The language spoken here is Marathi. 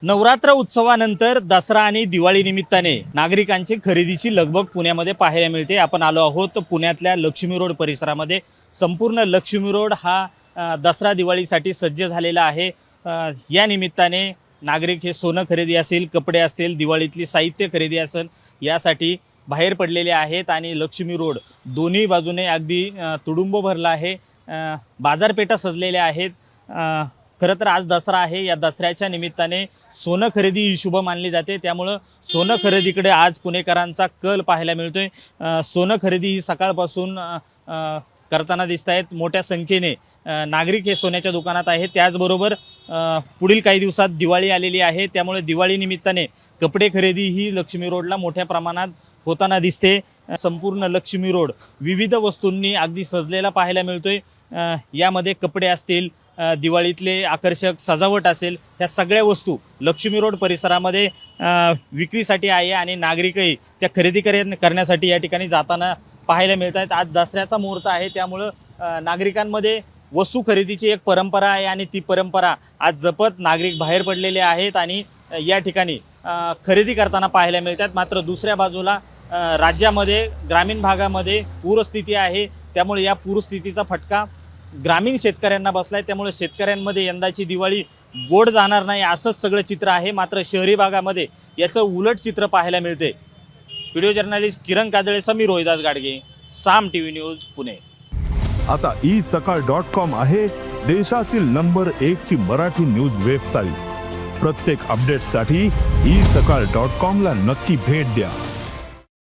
नवरात्र उत्सवानंतर दसरा आणि दिवाळी निमित्ताने नागरिकांची खरेदीची लगबग पुण्यामध्ये पाहायला मिळते। आपण आलो आहोत पुण्यातल्या लक्ष्मी रोड परिसरामध्ये। संपूर्ण लक्ष्मी रोड हा दसरा दिवाळीसाठी सज्ज झालेला आहे। या निमित्ताने नागरिक हे सोनं खरेदी असेल, कपडे असतील, दिवाळीतली साहित्य खरेदी असेल यासाठी बाहेर पडलेले आहेत आणि लक्ष्मी रोड दोन्ही बाजूने अगदी तुडुंब भरला आहे। बाजारपेठा सजलेल्या आहेत। खरं तर आज दसरा आहे। या दसऱ्याच्या निमित्ताने सोनं खरेदी ही शुभ मानली जाते, त्यामुळे सोनं खरेदीकडे आज पुणेकरांचा कल पाहायला मिळतोय। सोनं खरेदी ही सकाळपासून करताना दिसत आहेत। मोठ्या संख्येने नागरिक हे सोन्याच्या दुकानात आहेत। त्याचबरोबर पुढील काही दिवसात दिवाळी आलेली आहे, त्यामुळे दिवाळी निमित्ताने कपडे खरेदी ही लक्ष्मी रोडला मोठ्या प्रमाणात होताना दिसते। संपूर्ण लक्ष्मी रोड विविध वस्तूंनी अगदी सजलेला पाहायला मिळतोय। यामध्ये कपडे असतील, दिवाळीतले आकर्षक सजावट असेल, ह्या सगळ्या वस्तू लक्ष्मी रोड परिसरामध्ये विक्रीसाठी आहे आणि नागरिकही त्या खरेदी करण्यासाठी या ठिकाणी जाताना पाहायला मिळत आहेत। आज दसऱ्याचा मुहूर्त आहे, त्यामुळं नागरिकांमध्ये वस्तू खरेदीची एक परंपरा आहे आणि ती परंपरा आज जपत नागरिक बाहेर पडलेले आहेत आणि या ठिकाणी खरेदी करताना पाहायला मिळतात। मात्र दुसऱ्या बाजूला राज्यामध्ये ग्रामीण भागामध्ये पूरस्थिती आहे, त्यामुळे या पूरस्थितीचा फटका ग्रामीण शेतकऱ्यांना बसलाय। त्यामुळे शेतकऱ्यांमध्ये यंदाची दिवाळी गोड जाणार नाही असंच सगळं चित्र आहे। मात्र शहरी भागामध्ये याचं उलट चित्र पाहायला मिळते। व्हिडिओ जर्नलिस्ट किरण काजळे, समीर रोहिदास गाडगे, साम टीव्ही न्यूज, पुणे। आता isakal.com आहे देशातील नंबर 1 ची मराठी न्यूज वेबसाईट। प्रत्येक अपडेटसाठी isakal.com ला नक्की भेट द्या।